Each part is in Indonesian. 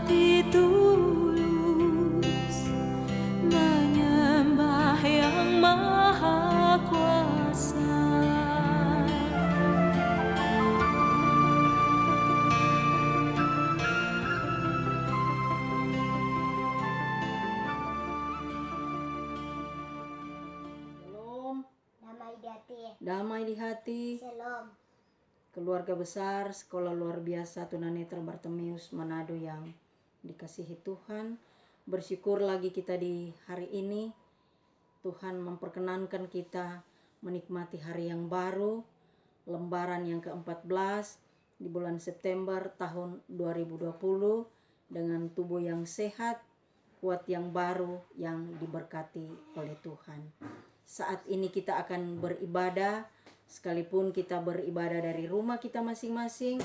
hati tulus menyembah yang maha kuasa. Shalom, Damai di hati. Shalom. Keluarga besar Sekolah Luar Biasa Tunanetra Bartemeus Manado yang dikasihi Tuhan, bersyukur lagi kita di hari ini. Tuhan memperkenankan kita menikmati hari yang baru, lembaran yang ke-14 di bulan September tahun 2020 dengan tubuh yang sehat, kuat yang baru yang diberkati oleh Tuhan. Saat ini kita akan beribadah, sekalipun kita beribadah dari rumah kita masing-masing,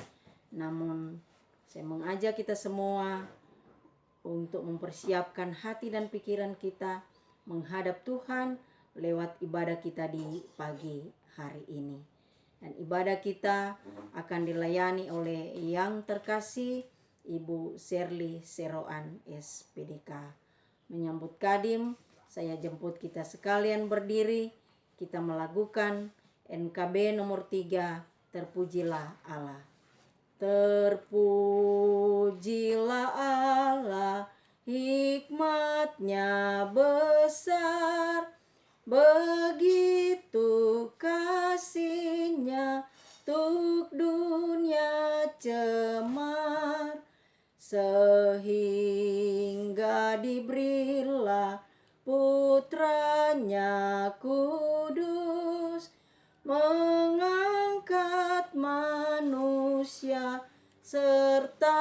namun saya mengajak kita semua untuk mempersiapkan hati dan pikiran kita menghadap Tuhan lewat ibadah kita di pagi hari ini. Dan ibadah kita akan dilayani oleh yang terkasih Ibu Shirley Seroan SPDK. Menyambut Kadim, saya jemput kita sekalian berdiri, kita melakukan NKB nomor 3, Terpujilah Allah. Terpujilah Allah, hikmat-Nya besar, begitu kasih-Nya tuk dunia cemar, sehingga diberilah Putranya kudus, mengangkat manusia serta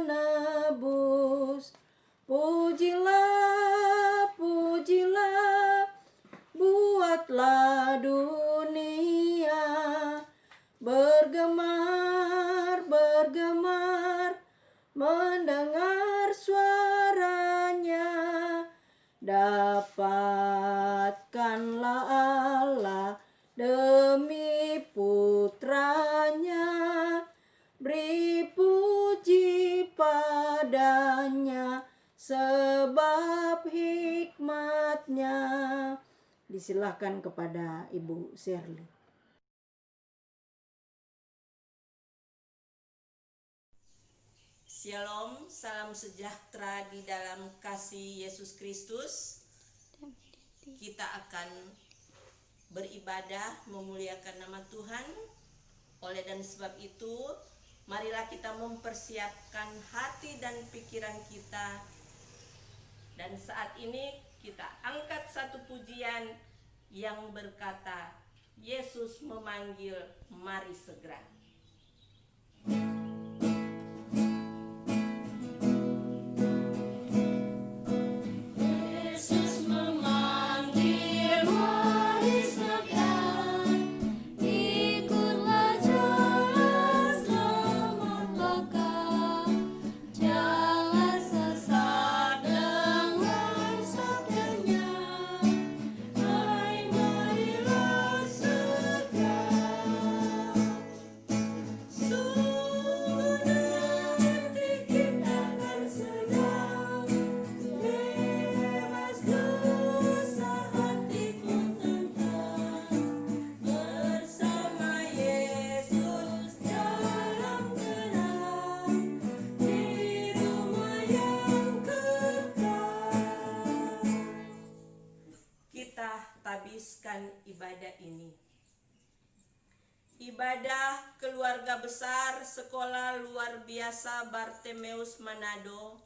menebus. Pujilah, pujilah, buatlah dunia bergemar, bergemar, mendengar suaranya. Dapatkanlah Allah demi Putranya, beri puji padanya sebab hikmat-Nya. Disilahkan kepada Ibu Shirley. Shalom, salam sejahtera di dalam kasih Yesus Kristus. Kita akan beribadah memuliakan nama Tuhan. Oleh dan sebab itu, marilah kita mempersiapkan hati dan pikiran kita. Dan saat ini kita angkat satu pujian yang berkata, Yesus memanggil, mari segera. Ibadah ini, ibadah keluarga besar Sekolah Luar Biasa Bartemeus Manado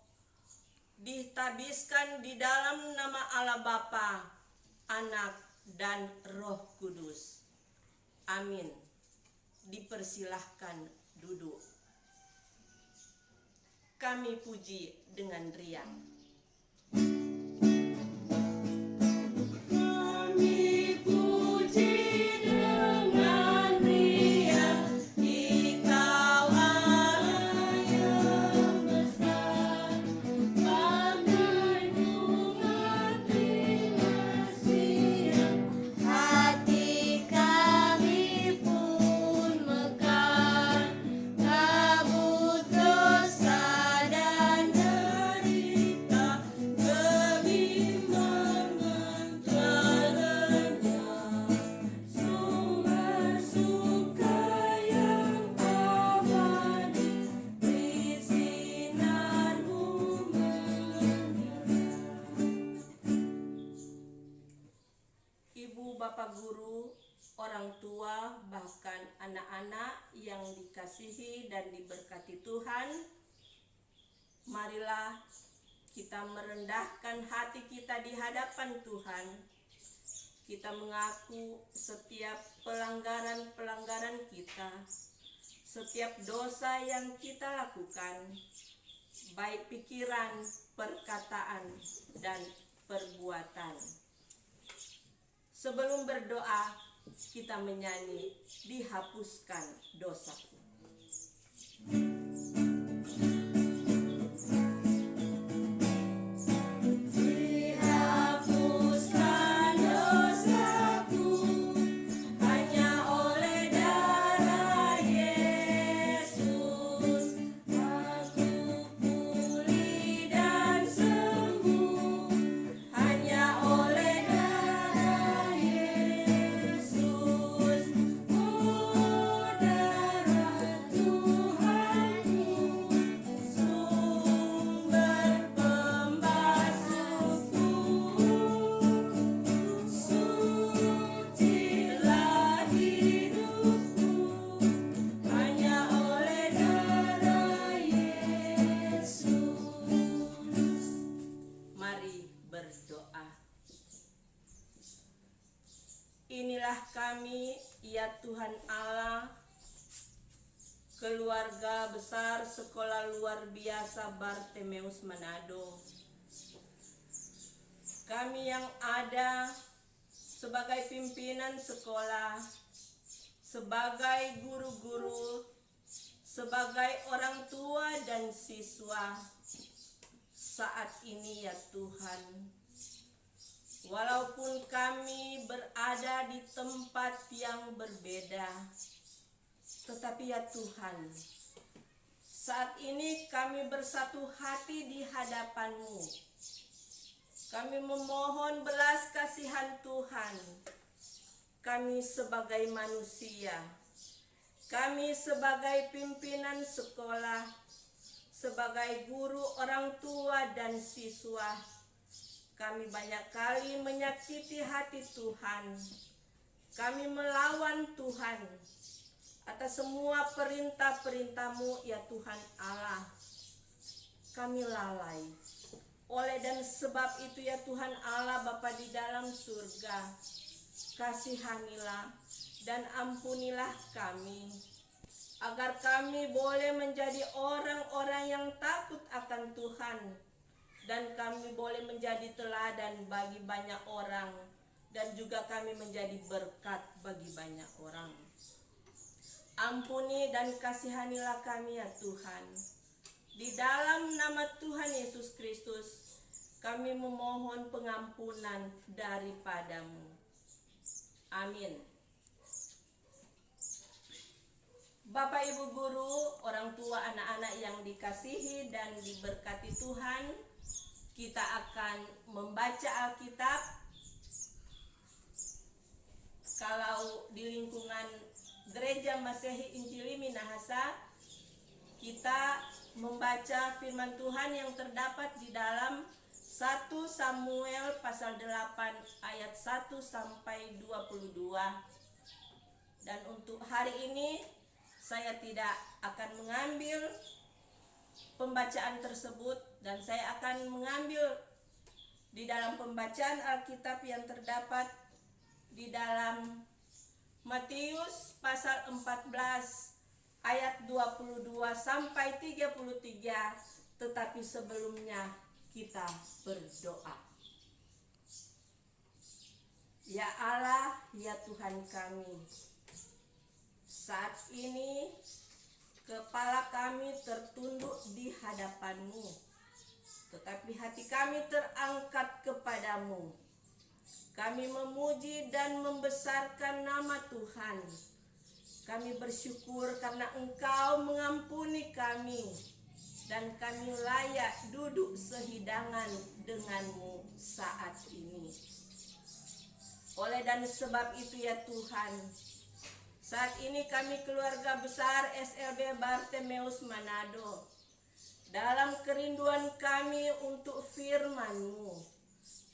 ditabiskan di dalam nama Allah Bapa, Anak, dan Roh Kudus. Amin. Dipersilahkan duduk. Kami puji dengan riang. Kabut dosa dan Bapak Guru, orang tua, bahkan anak-anak yang dikasihi dan diberkati Tuhan, marilah kita merendahkan hati kita di hadapan Tuhan. Kita mengaku setiap pelanggaran-pelanggaran kita, setiap dosa yang kita lakukan, baik pikiran, perkataan, dan perbuatan. Sebelum berdoa, kita menyanyi "Dihapuskan Dosaku". Inilah kami, ya Tuhan Allah, keluarga besar Sekolah Luar Biasa Bartemeus Manado. Kami yang ada sebagai pimpinan sekolah, sebagai guru-guru, sebagai orang tua dan siswa saat ini, ya Tuhan. Walaupun kami berada di tempat yang berbeda, tetapi ya Tuhan, saat ini kami bersatu hati di hadapan-Mu. Kami memohon belas kasihan Tuhan. Kami sebagai manusia, kami sebagai pimpinan sekolah, sebagai guru, orang tua, dan siswa, kami banyak kali menyakiti hati Tuhan. Kami melawan Tuhan atas semua perintah-perintah-Mu, ya Tuhan Allah. Kami lalai. Oleh dan sebab itu, ya Tuhan Allah Bapa di dalam surga, kasihanilah dan ampunilah kami, agar kami boleh menjadi orang-orang yang takut akan Tuhan, dan kami boleh menjadi teladan bagi banyak orang, dan juga kami menjadi berkat bagi banyak orang. Ampuni dan kasihanilah kami, ya Tuhan. Di dalam nama Tuhan Yesus Kristus, kami memohon pengampunan daripada-Mu. Amin. Bapak, Ibu guru, orang tua, anak-anak yang dikasihi dan diberkati Tuhan, kita akan membaca Alkitab. Kalau di lingkungan Gereja Masehi Injili Minahasa, kita membaca firman Tuhan yang terdapat di dalam 1 Samuel pasal 8 ayat 1 sampai 22. Dan untuk hari ini saya tidak akan mengambil pembacaan tersebut, dan saya akan mengambil di dalam pembacaan Alkitab yang terdapat di dalam Matius pasal 14 ayat 22 sampai 33. Tetapi sebelumnya kita berdoa. Ya Allah, ya Tuhan kami, saat ini kepala kami tertunduk di hadapan-Mu, tetapi hati kami terangkat kepadamu. Kami memuji dan membesarkan nama Tuhan. Kami bersyukur karena Engkau mengampuni kami, dan kami layak duduk sehidangan dengan-Mu saat ini. Oleh dan sebab itu, ya Tuhan, saat ini kami keluarga besar SLB Bartemeus Manado, dalam kerinduan kami untuk firman-Mu,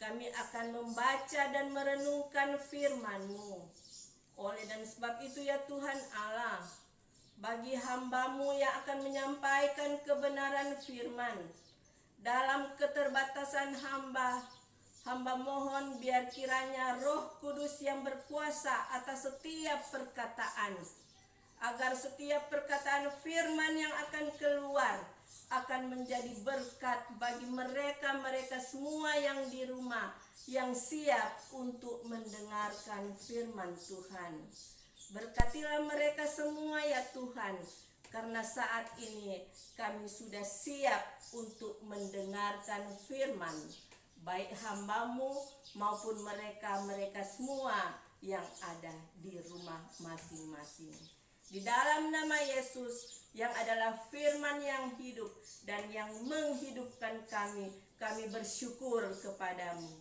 kami akan membaca dan merenungkan firman-Mu. Oleh dan sebab itu ya Tuhan Allah, bagi hamba-Mu yang akan menyampaikan kebenaran firman, dalam keterbatasan hamba mohon biar kiranya Roh Kudus yang berkuasa atas setiap perkataan, agar setiap perkataan firman yang akan keluar akan menjadi berkat bagi mereka semua yang di rumah, yang siap untuk mendengarkan firman Tuhan. Berkatilah mereka semua ya Tuhan, karena saat ini kami sudah siap untuk mendengarkan firman, baik hamba-Mu maupun mereka semua yang ada di rumah masing-masing. Di dalam nama Yesus yang adalah firman yang hidup dan yang menghidupkan kami bersyukur kepadamu.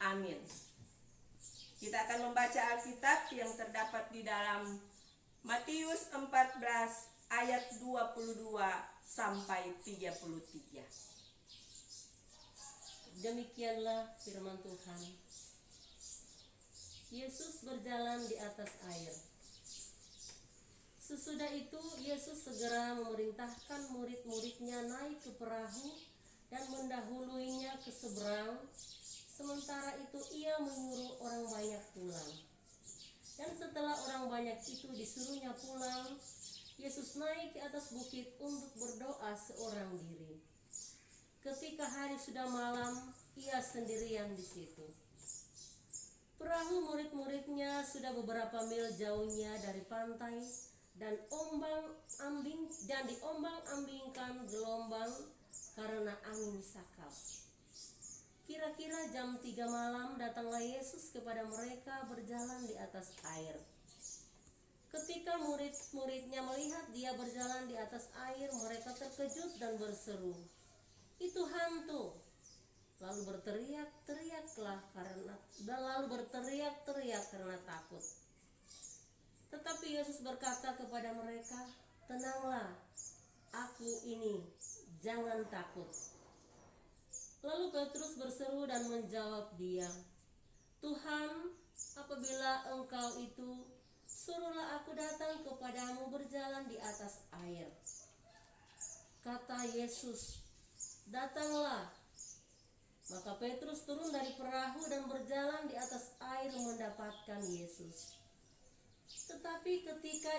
Amin. Kita akan membaca Alkitab yang terdapat di dalam Matius 14 ayat 22 sampai 33. Demikianlah firman Tuhan. Yesus berjalan di atas air. Sesudah itu Yesus segera memerintahkan murid-muridnya naik ke perahu dan mendahuluinya ke seberang. Sementara itu ia menyuruh orang banyak pulang. Dan setelah orang banyak itu disuruhnya pulang, Yesus naik ke atas bukit untuk berdoa seorang diri. Ketika hari sudah malam, ia sendirian di situ. Perahu murid-muridnya sudah beberapa mil jauhnya dari pantai dan diombang-ambingkan gelombang karena angin sakal. Kira-kira jam 3 malam datanglah Yesus kepada mereka berjalan di atas air. Ketika murid-muridnya melihat dia berjalan di atas air, mereka terkejut dan berseru, "Itu hantu!" Lalu berteriak-teriak karena takut. Tetapi Yesus berkata kepada mereka, "Tenanglah, aku ini, jangan takut." Lalu Petrus berseru dan menjawab dia, "Tuhan, apabila Engkau itu, suruhlah aku datang kepadamu berjalan di atas air." Kata Yesus, "Datanglah." Maka Petrus turun dari perahu dan berjalan di atas air mendapatkan Yesus. Tetapi ketika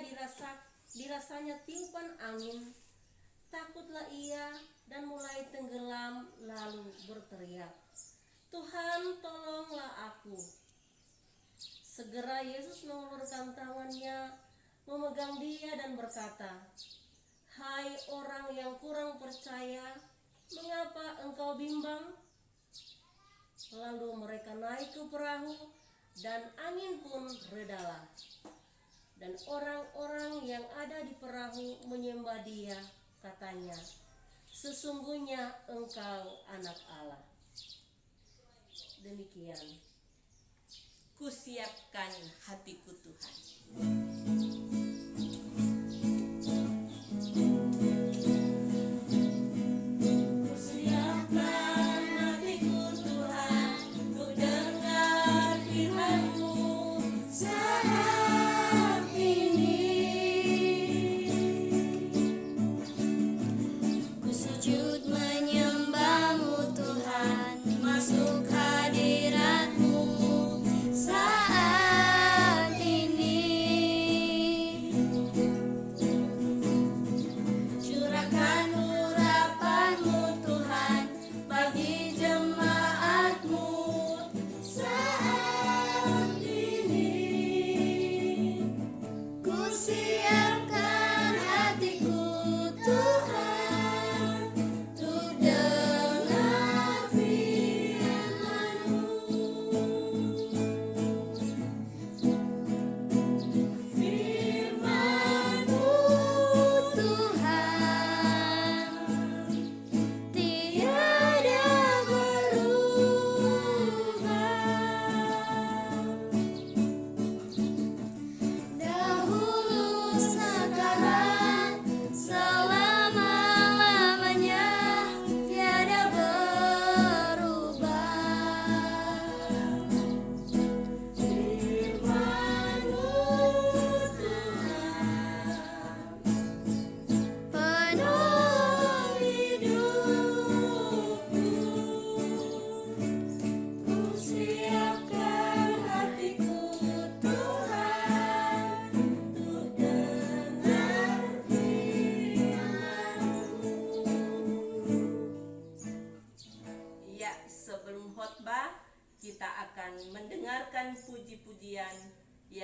dirasanya tiupan angin, takutlah ia dan mulai tenggelam, lalu berteriak, "Tuhan, tolonglah aku." Segera Yesus mengulurkan tangannya, memegang dia dan berkata, "Hai orang yang kurang percaya, mengapa engkau bimbang?" Lalu mereka naik ke perahu dan angin pun redalah. Dan orang-orang yang ada di perahu menyembah dia, katanya, "Sesungguhnya engkau anak Allah." Demikian. Kusiapkan hatiku Tuhan. Hadirat-Mu saat ini.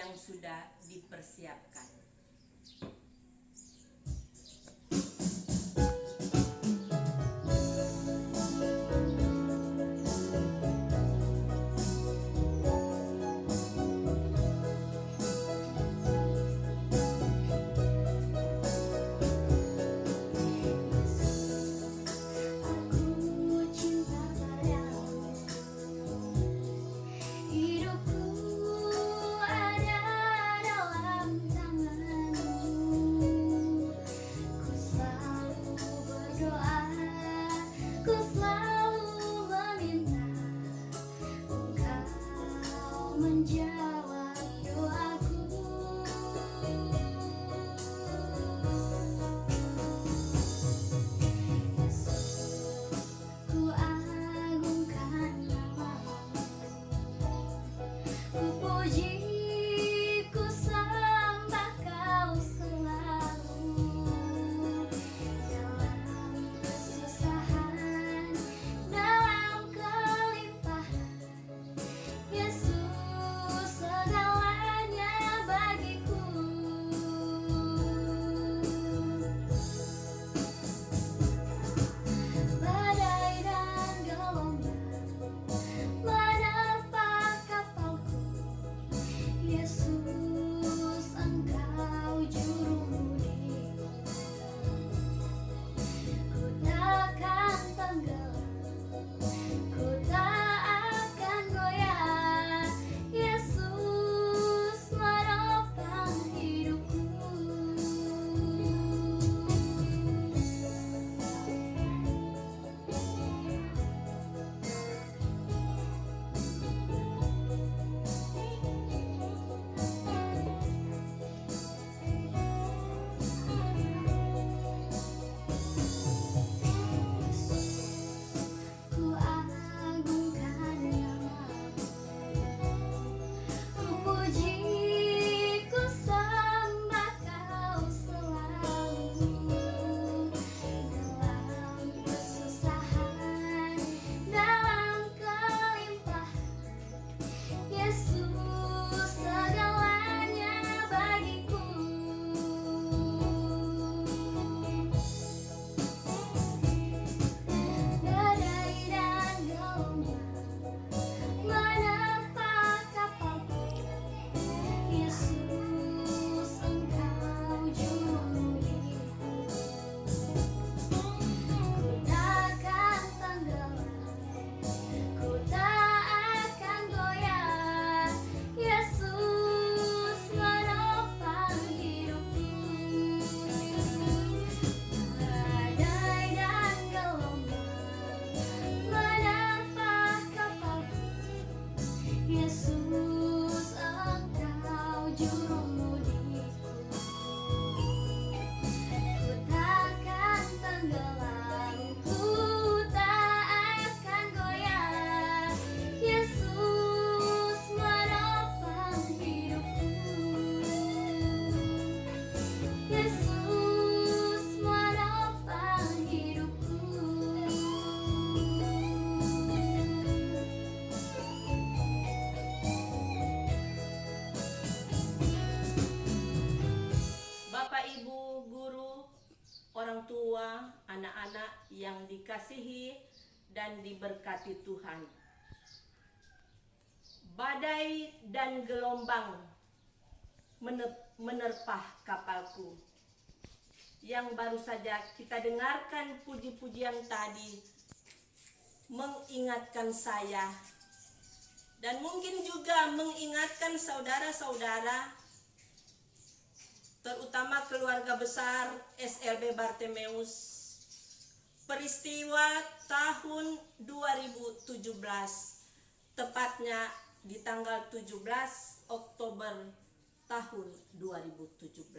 yang sudah dipersiapkan. Aku cinta padamu, hidupku ada dalam tanganmu. Ku selalu berdoa, ku selalu meminta Engkau menjawab doaku. Ku agungkan namamu, ku puji, ku sembah Kau selalu. Dalam kesusahan, dalam kelimpahan, Yesus segalanya bagiku. Badai dan gelombang menerpa kapalku, Yesus Engkau juru mudiku. Ku takkan tenggelam, ku tak akan goyah, Yesus menopang hidupku. Ku agungkan namamu, ku puji, ku sembah Kau selalu. Dalam kesusahan, dalam kelimpahan, Yesus segalanya bagiku. Badai dan gelombang menerpa kapalku, Yesus Engkau juru mudiku. Ku takkan tenggelam, ku tak akan goyah, Yesus menopang hidupku. Badai dan gelombang menerpa kapalku, Yesus Engkau juru mudiku. Ku takkan tenggelam, ku tak akan goyah, Yesus menopang hidupku. Yesus menopang hidupku. Bapak, Ibu, guru, orang tua, anak-anak yang dikasihi dan diberkati Tuhan. Badai dan gelombang menerpa kapalku. Yang baru saja kita dengarkan puji-pujian tadi mengingatkan saya dan mungkin juga mengingatkan saudara-saudara, terutama keluarga besar SLB Bartemeus, peristiwa tahun 2017, tepatnya di tanggal 17 Oktober tahun 2017.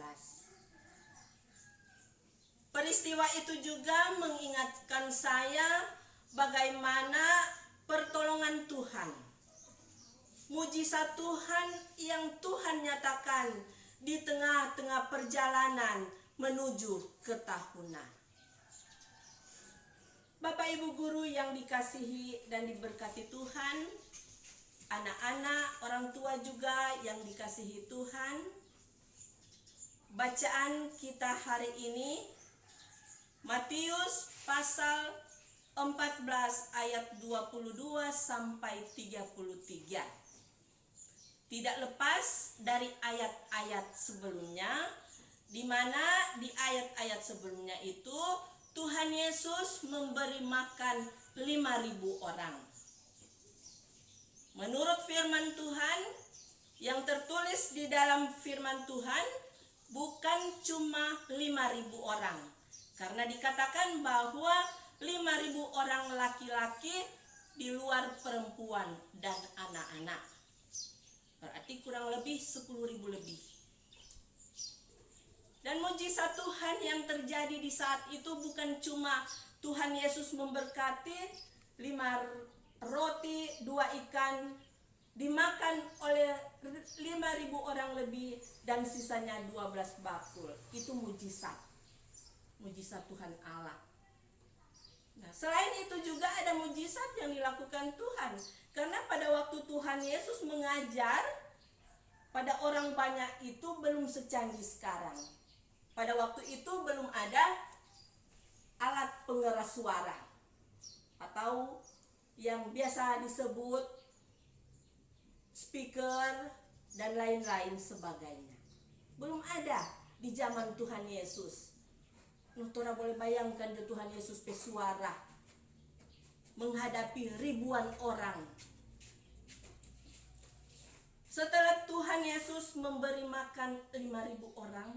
Peristiwa itu juga mengingatkan saya bagaimana pertolongan Tuhan, mujizat Tuhan yang Tuhan nyatakan di tengah-tengah perjalanan menuju ketahunan. Bapak Ibu guru yang dikasihi dan diberkati Tuhan, anak-anak, orang tua juga yang dikasihi Tuhan. Bacaan kita hari ini Matius pasal 14 ayat 22 sampai 33. Tidak lepas dari ayat-ayat sebelumnya, di mana di ayat-ayat sebelumnya itu Tuhan Yesus memberi makan 5.000 orang. Menurut firman Tuhan, yang tertulis di dalam firman Tuhan bukan cuma 5.000 orang. Karena dikatakan bahwa 5.000 orang laki-laki di luar perempuan dan anak-anak. Berarti kurang lebih 10.000 lebih. Dan mujizat Tuhan yang terjadi di saat itu bukan cuma Tuhan Yesus memberkati 5 roti 2 ikan dimakan oleh 5.000 orang lebih dan sisanya 12 bakul. Itu mujizat. Mujizat Tuhan Allah. Nah, selain itu juga ada mujizat yang dilakukan Tuhan. Karena pada waktu Tuhan Yesus mengajar, pada orang banyak itu belum secanggih sekarang. Pada waktu itu belum ada alat pengeras suara atau yang biasa disebut speaker dan lain-lain sebagainya. Belum ada di zaman Tuhan Yesus. Tora boleh bayangkan Tuhan Yesus bersuara menghadapi ribuan orang. Setelah Tuhan Yesus memberi makan 5.000 orang,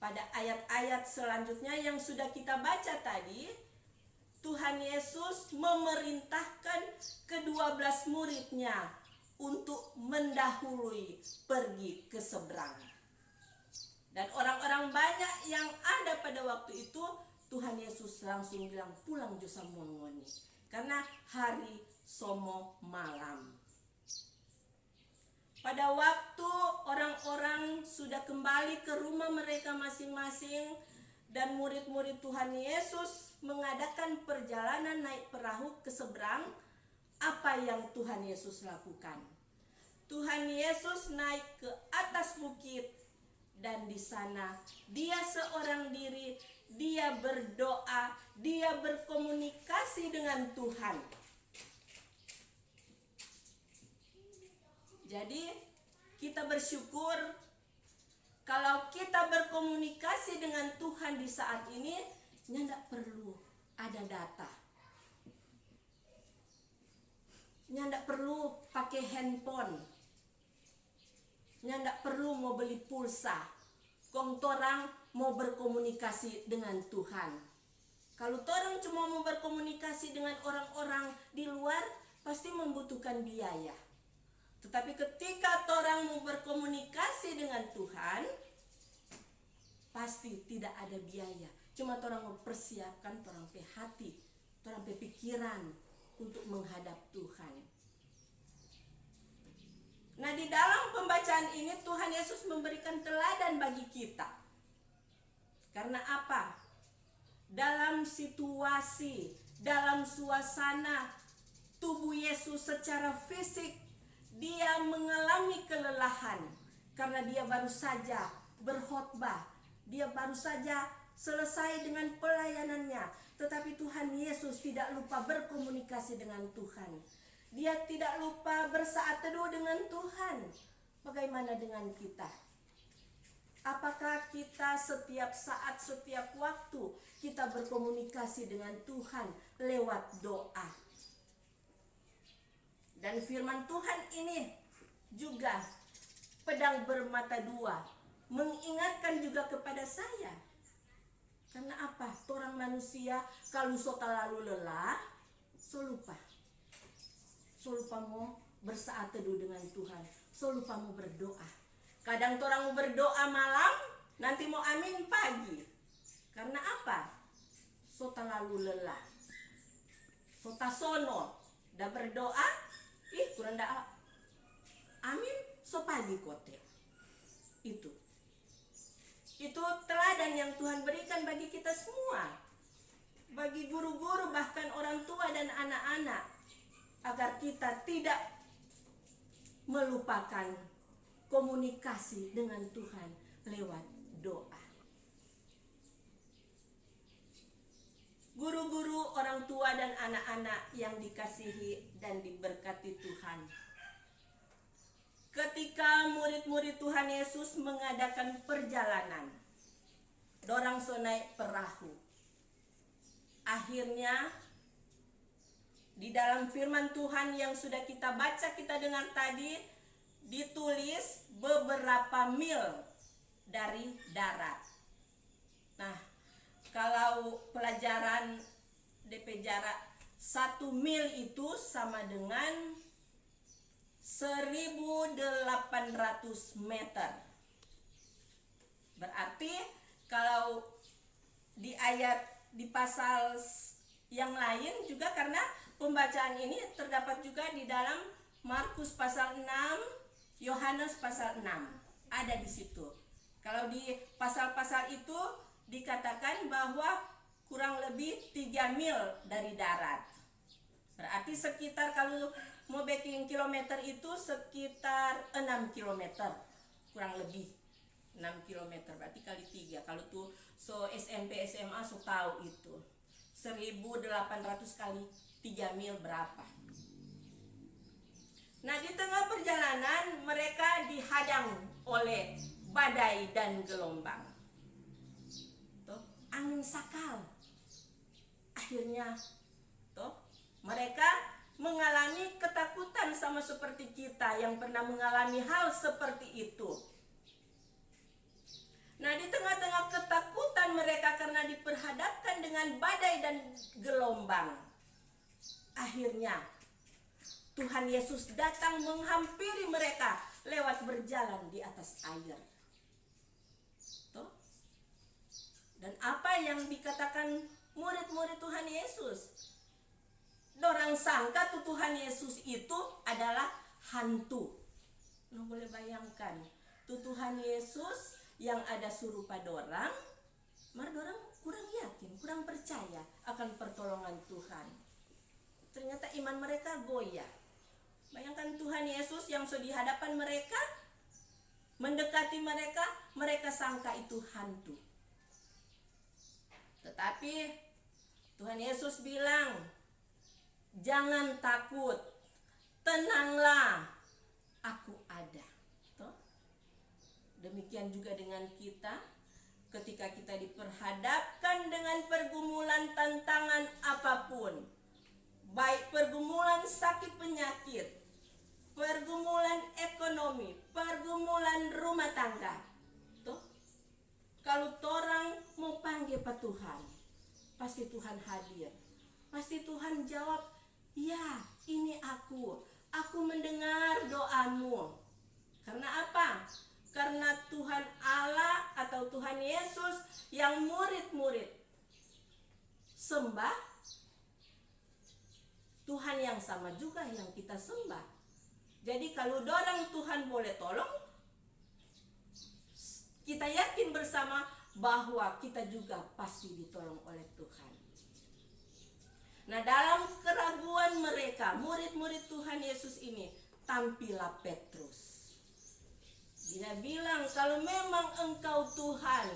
pada ayat-ayat selanjutnya yang sudah kita baca tadi, Tuhan Yesus memerintahkan ke-12 muridnya untuk mendahului pergi ke seberang. Dan orang-orang banyak yang ada pada waktu itu, Tuhan Yesus langsung bilang pulang jusa mongoni. Karena hari somo malam. Pada waktu orang-orang sudah kembali ke rumah mereka masing-masing dan murid-murid Tuhan Yesus mengadakan perjalanan naik perahu ke seberang, apa yang Tuhan Yesus lakukan? Tuhan Yesus naik ke atas bukit dan di sana dia seorang diri, dia berdoa, dia berkomunikasi dengan Tuhan. Jadi kita bersyukur kalau kita berkomunikasi dengan Tuhan di saat ini, tidak perlu ada data. Tidak perlu pakai handphone. Tidak perlu mau beli pulsa. Kong torang mau berkomunikasi dengan Tuhan. Kalau torang cuma mau berkomunikasi dengan orang-orang di luar, pasti membutuhkan biaya. Tetapi ketika orang mau berkomunikasi dengan Tuhan, pasti tidak ada biaya. Cuma orang mempersiapkan orang pe hati, orang pe pikiran untuk menghadap Tuhan. Nah, di dalam pembacaan ini Tuhan Yesus memberikan teladan bagi kita. Karena apa? Dalam situasi, dalam suasana tubuh Yesus secara fisik, dia mengalami kelelahan karena dia baru saja berkhotbah. Dia baru saja selesai dengan pelayanannya. Tetapi Tuhan Yesus tidak lupa berkomunikasi dengan Tuhan. Dia tidak lupa bersaat teduh dengan Tuhan. Bagaimana dengan kita? Apakah kita setiap saat, setiap waktu kita berkomunikasi dengan Tuhan lewat doa? Dan firman Tuhan ini juga pedang bermata dua, mengingatkan juga kepada saya. Karena apa? Orang manusia kalau so terlalu lelah, so lupa. So lupa mau bersaat teduh dengan Tuhan. So lupa mau berdoa. Kadang orang mau berdoa malam, nanti mau amin pagi. Karena apa? So terlalu lelah. So tasono, dah berdoa, kurang dah amin so pagi kote. Itu teladan yang Tuhan berikan bagi kita semua, bagi guru-guru bahkan orang tua dan anak-anak. agar kita tidak melupakan komunikasi dengan Tuhan lewat doa. Guru-guru, orang tua dan anak-anak yang dikasihi dan diberkati Tuhan. Ketika murid-murid Tuhan Yesus mengadakan perjalanan, dorang so naik perahu. Akhirnya di dalam firman Tuhan yang sudah kita baca, kita dengar tadi, ditulis beberapa mil dari darat. Nah, kalau pelajaran DP jarak 1 mil itu sama dengan 1.800 meter. Berarti kalau di pasal yang lain juga, karena pembacaan ini terdapat juga di dalam Markus pasal 6, Yohanes pasal 6. Ada di situ. Kalau di pasal-pasal itu dikatakan bahwa kurang lebih 3 mil dari darat. Berarti sekitar, kalau mau backing kilometer itu sekitar 6 kilometer. Kurang lebih 6 kilometer. Berarti kali 3. Kalau tuh so SMP SMA so tahu itu. 1.800 kali 3 mil berapa. Nah, di tengah perjalanan mereka dihadang oleh badai dan gelombang. Tuh, angin sakal. Akhirnya tuh mereka mengalami ketakutan sama seperti kita yang pernah mengalami hal seperti itu. Nah, di tengah-tengah ketakutan mereka karena diperhadapkan dengan badai dan gelombang, akhirnya Tuhan Yesus datang menghampiri mereka lewat berjalan di atas air. Tuh. Dan apa yang dikatakan murid-murid Tuhan Yesus? Dorang sangka tuh Tuhan Yesus itu adalah hantu. Lo boleh bayangkan, tuh Tuhan Yesus yang ada serupa dorang, mar dorang kurang yakin, kurang percaya akan pertolongan Tuhan. Ternyata iman mereka goyah. Bayangkan Tuhan Yesus yang sudah di hadapan mereka, mendekati mereka, mereka sangka itu hantu. Tetapi Tuhan Yesus bilang, jangan takut, tenanglah, aku ada. Tuh. Demikian juga dengan kita, ketika kita diperhadapkan dengan pergumulan tantangan apapun, baik pergumulan sakit penyakit, pergumulan ekonomi, pergumulan rumah tangga. Tuh. Kalau orang mau panggil Pak Tuhan, pasti Tuhan hadir. Pasti Tuhan jawab, ya ini aku mendengar doamu. Karena apa? Karena Tuhan Allah atau Tuhan Yesus yang murid-murid sembah, Tuhan yang sama juga yang kita sembah. Jadi kalau dorang Tuhan boleh tolong, kita yakin bersama bahwa kita juga pasti ditolong oleh Tuhan. Nah, dalam keraguan mereka, murid-murid Tuhan Yesus ini, tampillah Petrus. Dia bilang, kalau memang engkau Tuhan,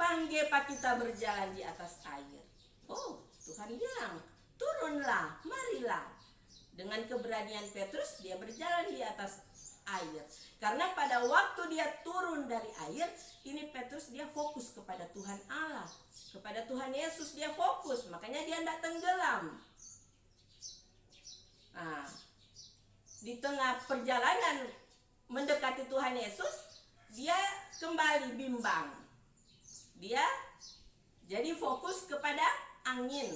panggil Pak kita berjalan di atas air. Oh, Tuhan bilang, turunlah, marilah. Dengan keberanian Petrus, dia berjalan di atas air. Karena pada waktu dia turun dari air, ini Petrus dia fokus kepada Tuhan Allah, kepada Tuhan Yesus dia fokus, makanya dia tidak tenggelam. Nah, di tengah perjalanan mendekati Tuhan Yesus, dia kembali bimbang. Dia jadi fokus kepada angin.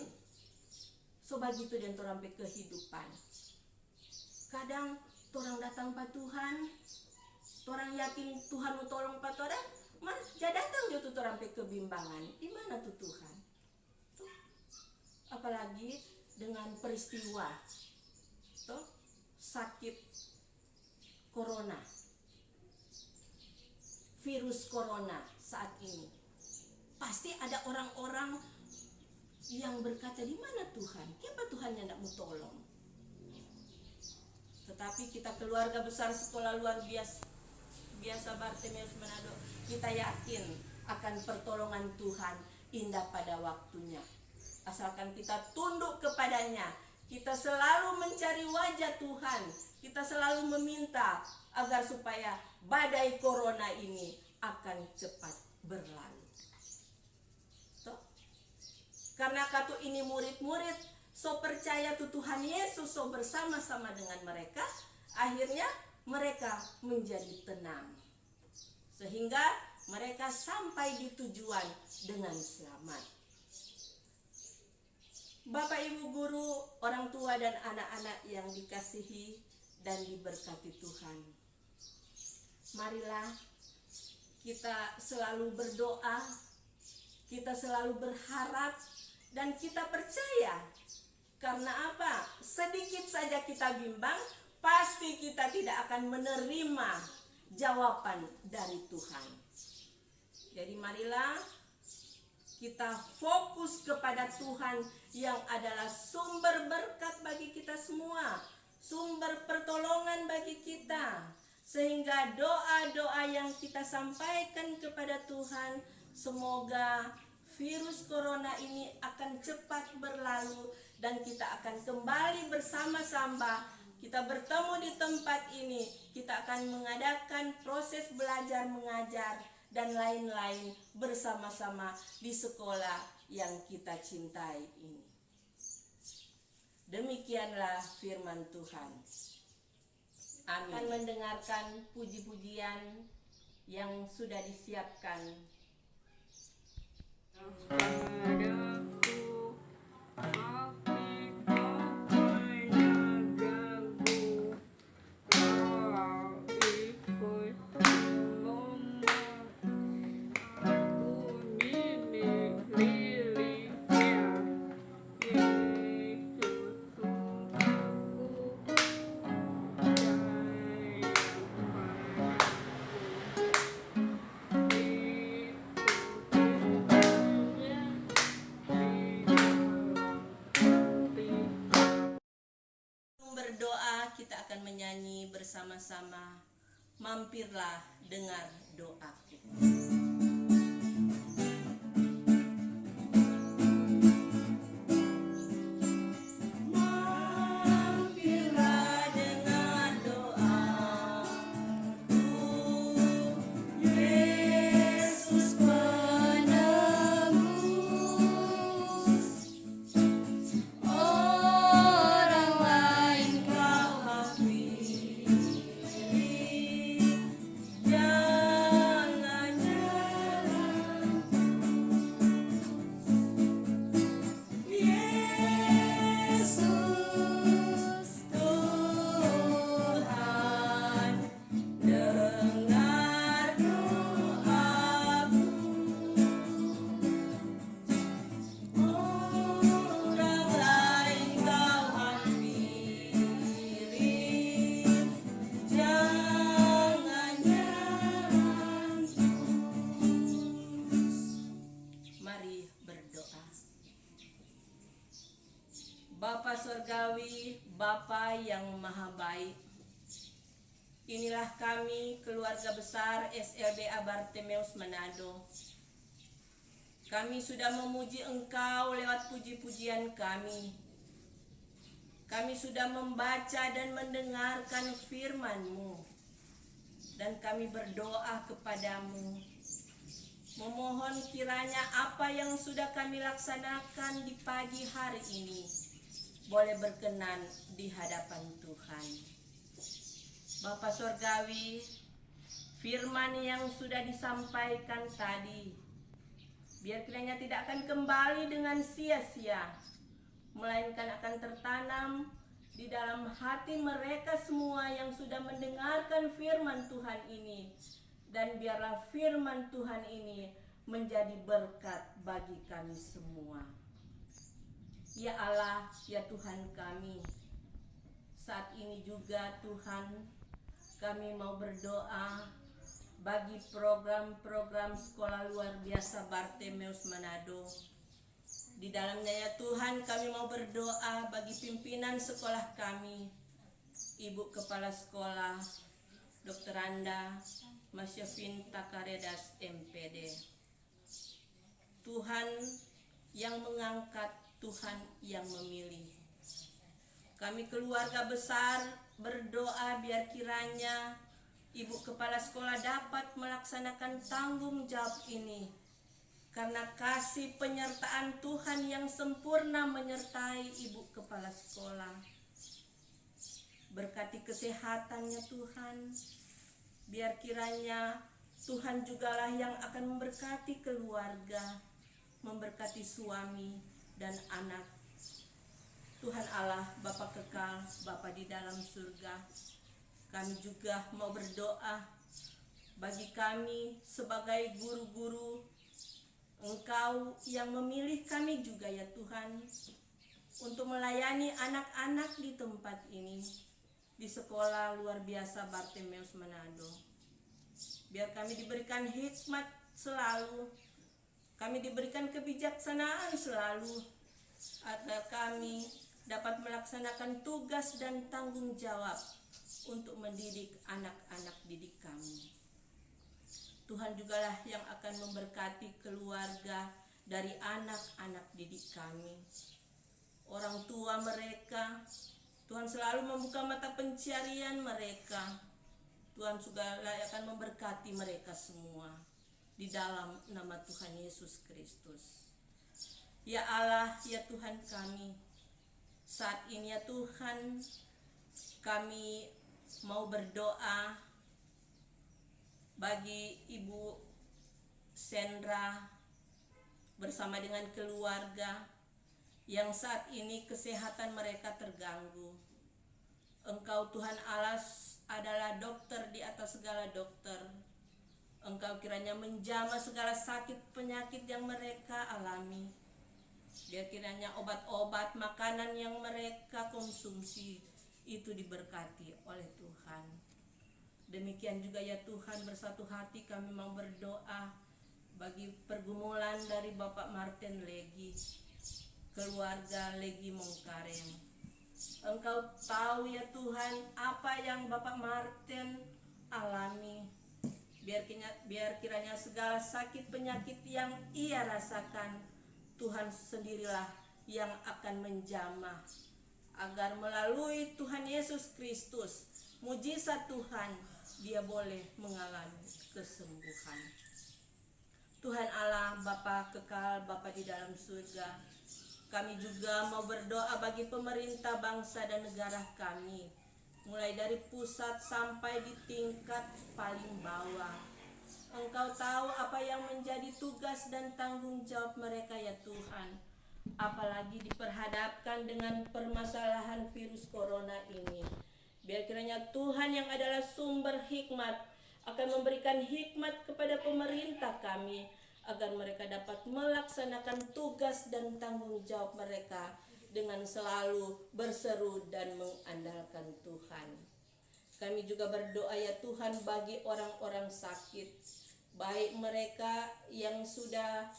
So begitu dan orang kehidupan. Kadang orang datang pak Tuhan, orang yakin Tuhan mau tolong pak orang, mar ja datang dia tuh orang kebimbangan. Di mana tuh Tuhan? Tuh. Apalagi dengan peristiwa tuh sakit corona, virus corona saat ini. Pasti ada orang-orang yang berkata, di mana Tuhan? Kenapa Tuhan yang tidak mau tolong? Tetapi kita keluarga besar sekolah luar biasa Bartemeus Manado, kita yakin akan pertolongan Tuhan indah pada waktunya. Asalkan kita tunduk kepadanya, kita selalu mencari wajah Tuhan, kita selalu meminta agar supaya badai corona ini akan cepat berlalu. Toh? Karena katu ini murid-murid so percaya tu Tuhan Yesus so bersama-sama dengan mereka, akhirnya mereka menjadi tenang. Sehingga mereka sampai di tujuan dengan selamat. Bapak, Ibu, guru, orang tua dan anak-anak yang dikasihi dan diberkati Tuhan. Marilah kita selalu berdoa, kita selalu berharap, dan kita percaya. Karena apa? Sedikit saja kita bimbang, pasti kita tidak akan menerima jawaban dari Tuhan. Jadi marilah kita fokus kepada Tuhan yang adalah sumber berkat bagi kita semua, sumber pertolongan bagi kita. Sehingga doa-doa yang kita sampaikan kepada Tuhan, semoga virus corona ini akan cepat berlalu dan kita akan kembali bersama-sama. Kita bertemu di tempat ini, kita akan mengadakan proses belajar mengajar dan lain-lain bersama-sama di sekolah yang kita cintai ini. Demikianlah firman Tuhan. Amin. Akan mendengarkan puji-pujian yang sudah disiapkan. Berdoa, kita akan menyanyi bersama-sama. Mampirlah dengar doaku. Bapa Surgawi, Bapa yang Maha Baik, inilah kami keluarga besar SLBA Bartemeus Manado. Kami sudah memuji Engkau lewat puji-pujian kami. Kami sudah membaca dan mendengarkan firman-Mu. Dan kami berdoa kepadamu, memohon kiranya apa yang sudah kami laksanakan di pagi hari ini boleh berkenan di hadapan Tuhan. Bapa Surgawi, firman yang sudah disampaikan tadi, biar kiranya tidak akan kembali dengan sia-sia, melainkan akan tertanam di dalam hati mereka semua yang sudah mendengarkan firman Tuhan ini. Dan biarlah firman Tuhan ini menjadi berkat bagi kami semua. Ya Allah, ya Tuhan kami, saat ini juga Tuhan, kami mau berdoa bagi program-program sekolah luar biasa Bartemeus Manado. Di dalamnya ya Tuhan, kami mau berdoa bagi pimpinan sekolah kami, Ibu Kepala Sekolah Dr. Anda Masyafin Takaredas MPD. Tuhan yang mengangkat, Tuhan yang memilih. Kami keluarga besar berdoa biar kiranya Ibu Kepala Sekolah dapat melaksanakan tanggung jawab ini, karena kasih penyertaan Tuhan yang sempurna menyertai Ibu Kepala Sekolah. Berkati kesehatannya Tuhan, biar kiranya Tuhan jugalah yang akan memberkati keluarga, memberkati suami dan anak. Tuhan Allah, Bapa kekal, Bapa di dalam surga, kami juga mau berdoa bagi kami sebagai guru-guru, Engkau yang memilih kami juga ya Tuhan, untuk melayani anak-anak di tempat ini, di sekolah luar biasa Bartemeus Manado. Biar kami diberikan hikmat selalu, kami diberikan kebijaksanaan selalu, agar kami dapat melaksanakan tugas dan tanggung jawab untuk mendidik anak-anak didik kami. Tuhan jugalah yang akan memberkati keluarga dari anak-anak didik kami. Orang tua mereka, Tuhan selalu membuka mata pencarian mereka. Tuhan juga akan memberkati mereka semua di dalam nama Tuhan Yesus Kristus. Ya Allah, ya Tuhan kami, saat ini ya Tuhan, kami mau berdoa bagi Ibu Sendra bersama dengan keluarga yang saat ini kesehatan mereka terganggu. Engkau Tuhan Allah adalah dokter di atas segala dokter. Engkau kiranya menjamah segala sakit penyakit yang mereka alami. Biar kiranya obat-obat, makanan yang mereka konsumsi itu diberkati oleh Tuhan. Demikian juga ya Tuhan, bersatu hati kami mau berdoa bagi pergumulan dari Bapak Martin Legi, keluarga Legi Mongkareng. Engkau tahu ya Tuhan apa yang Bapak Martin alami. Biar kiranya segala sakit penyakit yang ia rasakan, Tuhan sendirilah yang akan menjamah, agar melalui Tuhan Yesus Kristus, mujizat Tuhan, dia boleh mengalami kesembuhan. Tuhan Allah, Bapa kekal, Bapa di dalam surga, kami juga mau berdoa bagi pemerintah bangsa dan negara kami, mulai dari pusat sampai di tingkat paling bawah. Engkau tahu apa yang menjadi tugas dan tanggung jawab mereka ya Tuhan. Apalagi diperhadapkan dengan permasalahan virus corona ini. Biar kiranya Tuhan yang adalah sumber hikmat akan memberikan hikmat kepada pemerintah kami, agar mereka dapat melaksanakan tugas dan tanggung jawab mereka dengan selalu berseru dan mengandalkan Tuhan. Kami juga berdoa ya Tuhan bagi orang-orang sakit, baik mereka yang sudah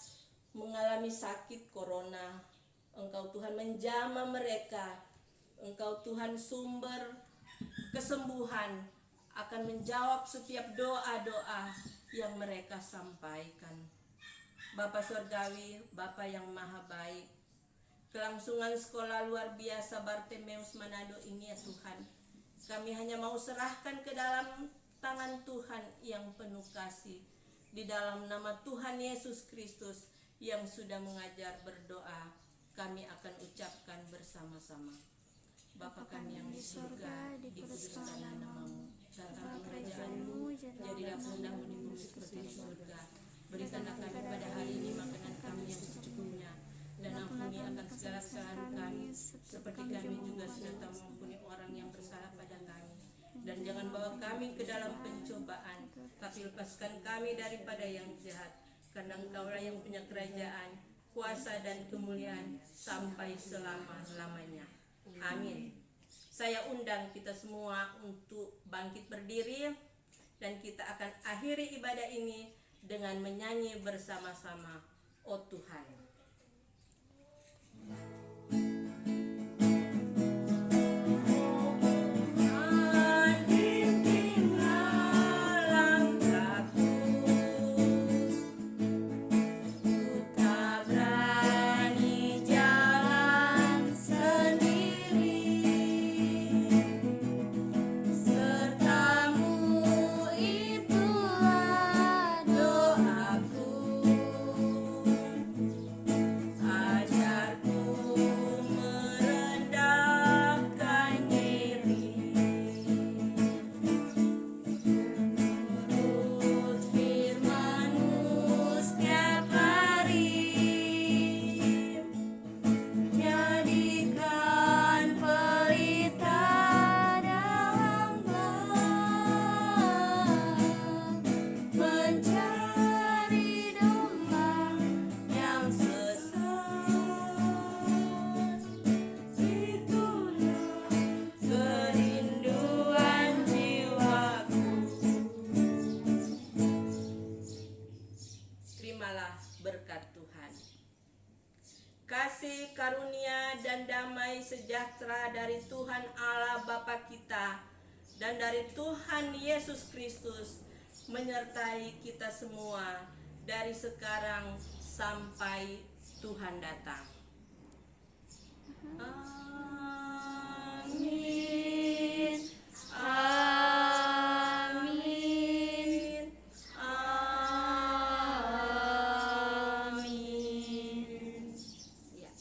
mengalami sakit corona. Engkau Tuhan menjamah mereka. Engkau Tuhan sumber kesembuhan, akan menjawab setiap doa-doa yang mereka sampaikan. Bapa Surgawi, Bapa yang maha baik, kelangsungan sekolah luar biasa Bartemeus Manado ini ya Tuhan, kami hanya mau serahkan ke dalam tangan Tuhan yang penuh kasih. Di dalam nama Tuhan Yesus Kristus yang sudah mengajar berdoa, kami akan ucapkan bersama-sama. Bapa kami yang di surga, dikuduskanlah namamu, datanglah kerajaanmu, jadilah kehendakmu di bumi seperti di surga. Berikanlah kami pada hari ini makanan kami yang secukupnya, dan ampuni akan segala kesalahan kami, seperti kami juga senantiasa mengampuni orang yang bersalah pada kami. Dan jangan bawa kami ke dalam pencobaan, tapi lepaskan kami daripada yang jahat, karena Engkaulah yang punya kerajaan, kuasa dan kemuliaan sampai selama-lamanya. Amin. Saya undang kita semua untuk bangkit berdiri, dan kita akan akhiri ibadah ini dengan menyanyi bersama-sama, Oh Tuhan. damai sejahtera dari Tuhan Allah Bapa kita dan dari Tuhan Yesus Kristus menyertai kita semua dari sekarang sampai Tuhan datang. Amin. Amin. Amin. Ya.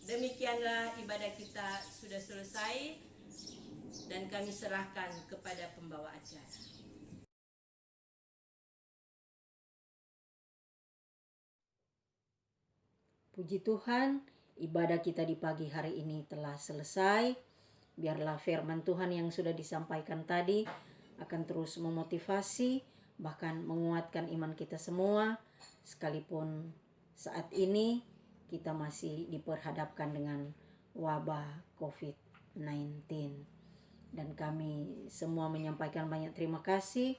Demikianlah ibadah kita sudah selesai dan kami serahkan kepada pembawa acara. Puji Tuhan, ibadah kita di pagi hari ini telah selesai. Biarlah firman Tuhan yang sudah disampaikan tadi akan terus memotivasi, bahkan menguatkan iman kita semua. Sekalipun saat ini kita masih diperhadapkan dengan wabah COVID-19. Dan kami semua menyampaikan banyak terima kasih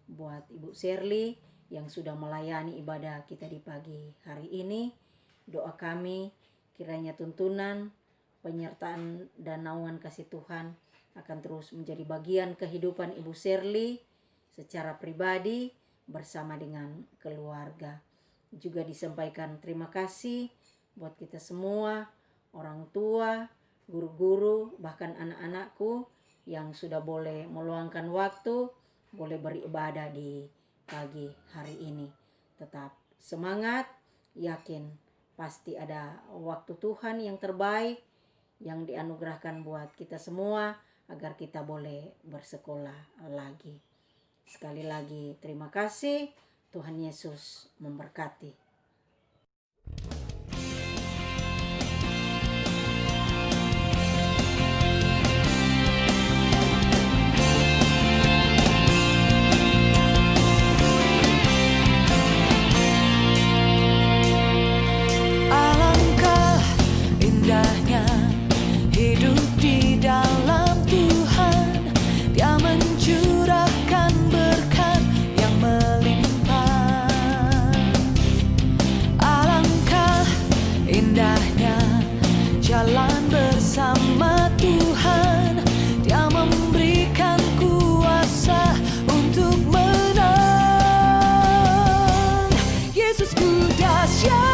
buat Ibu Shirley yang sudah melayani ibadah kita di pagi hari ini. Doa kami kiranya tuntunan, penyertaan dan naungan kasih Tuhan akan terus menjadi bagian kehidupan Ibu Shirley secara pribadi bersama dengan keluarga. Juga disampaikan terima kasih buat kita semua, orang tua, guru-guru, bahkan anak-anakku yang sudah boleh meluangkan waktu, boleh beribadah di pagi hari ini. Tetap semangat, yakin pasti ada waktu Tuhan yang terbaik yang dianugerahkan buat kita semua agar kita boleh bersekolah lagi. Sekali lagi terima kasih. Tuhan Yesus memberkati. Hidup di dalam Tuhan, Dia mencurahkan berkat yang melimpah. Alangkah indahnya jalan bersama Tuhan, Dia memberikan kuasa untuk menang. Yesusku dahsyat.